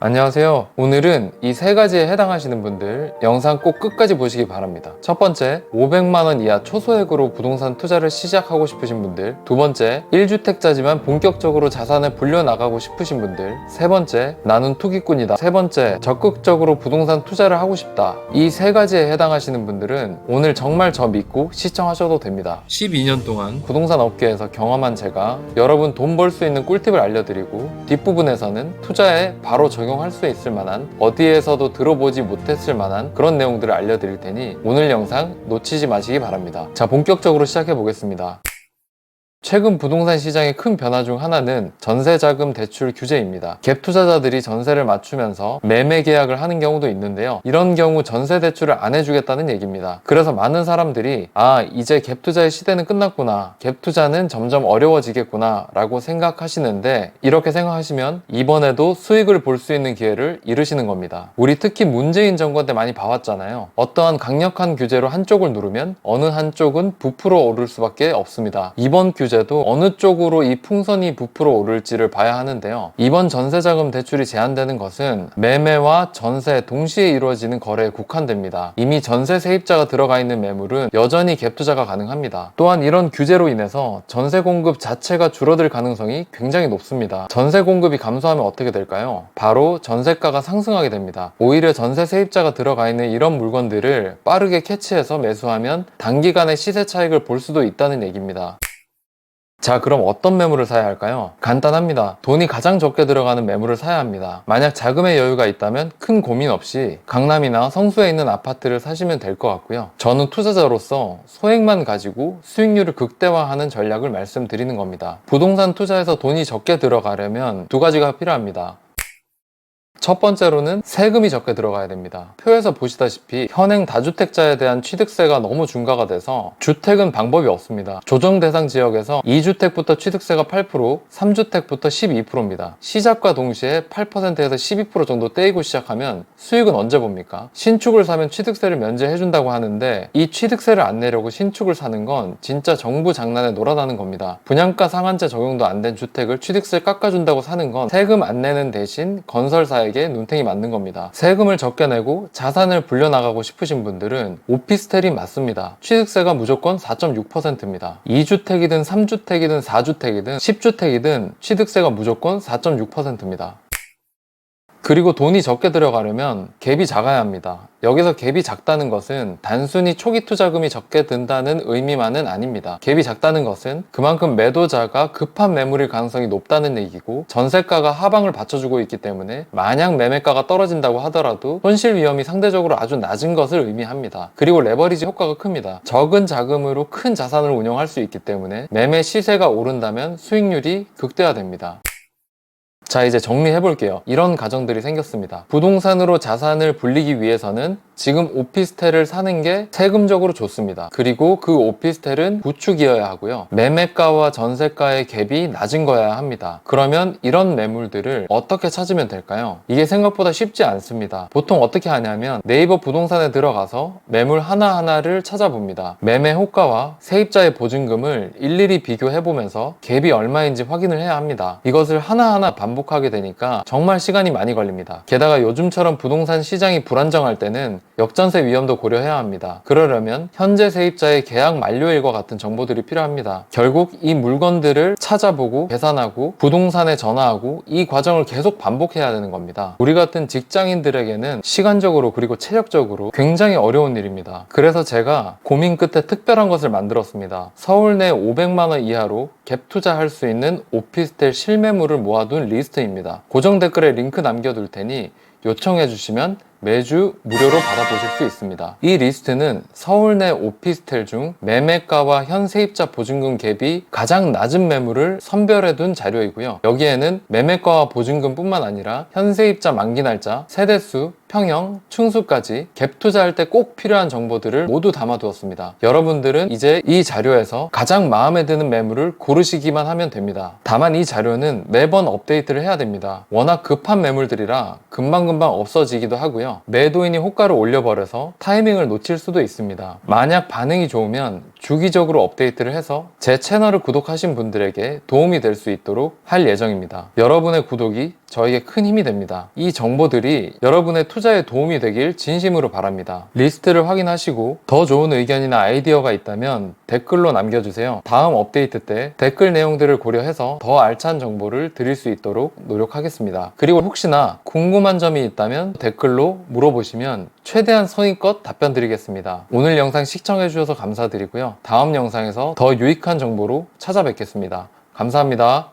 안녕하세요. 오늘은 이 세 가지에 해당하시는 분들 영상 꼭 끝까지 보시기 바랍니다. 첫 번째, 500만원 이하 초소액으로 부동산 투자를 시작하고 싶으신 분들. 두 번째, 1주택자지만 본격적으로 자산을 불려나가고 싶으신 분들. 세 번째, 나는 투기꾼이다. 세 번째, 적극적으로 부동산 투자를 하고 싶다. 이 세 가지에 해당하시는 분들은 오늘 정말 저 믿고 시청하셔도 됩니다. 12년 동안 부동산 업계에서 경험한 제가 여러분 돈 벌 수 있는 꿀팁을 알려드리고, 뒷부분에서는 투자에 바로 적용할 수 있을 만한, 어디에서도 들어보지 못했을 만한 그런 내용들을 알려드릴 테니 오늘 영상 놓치지 마시기 바랍니다. 자, 본격적으로 시작해 보겠습니다. 최근 부동산 시장의 큰 변화 중 하나는 전세자금 대출 규제입니다. 갭 투자자들이 전세를 맞추면서 매매 계약을 하는 경우도 있는데요. 이런 경우 전세 대출을 안 해주겠다는 얘기입니다. 그래서 많은 사람들이 이제 갭 투자의 시대는 끝났구나, 갭 투자는 점점 어려워지겠구나 라고 생각하시는데, 이렇게 생각하시면 이번에도 수익을 볼 수 있는 기회를 잃으시는 겁니다. 우리 특히 문재인 정권 때 많이 봐왔잖아요. 어떠한 강력한 규제로 한쪽을 누르면 어느 한쪽은 부풀어 오를 수밖에 없습니다. 이번 규제도 어느 쪽으로 이 풍선이 부풀어 오를지를 봐야 하는데요. 이번 전세자금 대출이 제한되는 것은 매매와 전세 동시에 이루어지는 거래에 국한됩니다. 이미 전세 세입자가 들어가 있는 매물은 여전히 갭 투자가 가능합니다. 또한 이런 규제로 인해서 전세 공급 자체가 줄어들 가능성이 굉장히 높습니다. 전세 공급이 감소하면 어떻게 될까요? 바로 전세가가 상승하게 됩니다. 오히려 전세 세입자가 들어가 있는 이런 물건들을 빠르게 캐치해서 매수하면 단기간에 시세 차익을 볼 수도 있다는 얘기입니다. 자, 그럼 어떤 매물을 사야 할까요? 간단합니다. 돈이 가장 적게 들어가는 매물을 사야 합니다. 만약 자금의 여유가 있다면 큰 고민 없이 강남이나 성수에 있는 아파트를 사시면 될 것 같고요. 저는 투자자로서 소액만 가지고 수익률을 극대화하는 전략을 말씀드리는 겁니다. 부동산 투자에서 돈이 적게 들어가려면 두 가지가 필요합니다. 첫 번째로는 세금이 적게 들어가야 됩니다. 표에서 보시다시피 현행 다주택자에 대한 취득세가 너무 중과가 돼서 주택은 방법이 없습니다. 조정 대상 지역에서 2주택부터 취득세가 8%, 3주택부터 12%입니다. 시작과 동시에 8%에서 12% 정도 떼이고 시작하면 수익은 언제 봅니까? 신축을 사면 취득세를 면제해준다고 하는데, 이 취득세를 안 내려고 신축을 사는 건 진짜 정부 장난에 놀아나는 겁니다. 분양가 상한제 적용도 안 된 주택을 취득세 깎아준다고 사는 건 세금 안 내는 대신 건설사에게 눈탱이 맞는 겁니다. 세금을 적게 내고 자산을 불려나가고 싶으신 분들은 오피스텔이 맞습니다. 취득세가 무조건 4.6%입니다. 2주택이든 3주택이든 4주택이든 10주택이든 취득세가 무조건 4.6%입니다. 그리고 돈이 적게 들어가려면 갭이 작아야 합니다. 여기서 갭이 작다는 것은 단순히 초기 투자금이 적게 든다는 의미만은 아닙니다. 갭이 작다는 것은 그만큼 매도자가 급한 매물일 가능성이 높다는 얘기고, 전세가가 하방을 받쳐주고 있기 때문에 만약 매매가가 떨어진다고 하더라도 손실 위험이 상대적으로 아주 낮은 것을 의미합니다. 그리고 레버리지 효과가 큽니다. 적은 자금으로 큰 자산을 운영할 수 있기 때문에 매매 시세가 오른다면 수익률이 극대화됩니다. 자, 이제 정리해 볼게요. 이런 가정들이 생겼습니다. 부동산으로 자산을 불리기 위해서는 지금 오피스텔을 사는 게 세금적으로 좋습니다. 그리고 그 오피스텔은 구축이어야 하고요. 매매가와 전세가의 갭이 낮은 거여야 합니다. 그러면 이런 매물들을 어떻게 찾으면 될까요? 이게 생각보다 쉽지 않습니다. 보통 어떻게 하냐면 네이버 부동산에 들어가서 매물 하나하나를 찾아봅니다. 매매 호가와 세입자의 보증금을 일일이 비교해 보면서 갭이 얼마인지 확인을 해야 합니다. 이것을 하나하나 반복하게 되니까 정말 시간이 많이 걸립니다. 게다가 요즘처럼 부동산 시장이 불안정할 때는 역전세 위험도 고려해야 합니다. 그러려면 현재 세입자의 계약 만료일과 같은 정보들이 필요합니다. 결국 이 물건들을 찾아보고 계산하고 부동산에 전화하고 이 과정을 계속 반복해야 되는 겁니다. 우리 같은 직장인들에게는 시간적으로 그리고 체력적으로 굉장히 어려운 일입니다. 그래서 제가 고민 끝에 특별한 것을 만들었습니다. 서울 내 500만원 이하로 갭 투자할 수 있는 오피스텔 실매물을 모아둔 리스트입니다. 고정 댓글에 링크 남겨둘 테니 요청해 주시면 매주 무료로 받아보실 수 있습니다. 이 리스트는 서울 내 오피스텔 중 매매가와 현 세입자 보증금 갭이 가장 낮은 매물을 선별해둔 자료이고요. 여기에는 매매가와 보증금 뿐만 아니라 현 세입자 만기 날짜, 세대수, 평형, 층수까지 갭 투자할 때 꼭 필요한 정보들을 모두 담아두었습니다. 여러분들은 이제 이 자료에서 가장 마음에 드는 매물을 고르시기만 하면 됩니다. 다만 이 자료는 매번 업데이트를 해야 됩니다. 워낙 급한 매물들이라 금방금방 없어지기도 하고요. 매도인이 호가를 올려버려서 타이밍을 놓칠 수도 있습니다. 만약 반응이 좋으면 주기적으로 업데이트를 해서 제 채널을 구독하신 분들에게 도움이 될 수 있도록 할 예정입니다. 여러분의 구독이 저에게 큰 힘이 됩니다. 이 정보들이 여러분의 투자에 도움이 되길 진심으로 바랍니다. 리스트를 확인하시고 더 좋은 의견이나 아이디어가 있다면 댓글로 남겨주세요. 다음 업데이트 때 댓글 내용들을 고려해서 더 알찬 정보를 드릴 수 있도록 노력하겠습니다. 그리고 혹시나 궁금한 점이 있다면 댓글로 물어보시면 최대한 성의껏 답변 드리겠습니다. 오늘 영상 시청해주셔서 감사드리고요. 다음 영상에서 더 유익한 정보로 찾아뵙겠습니다. 감사합니다.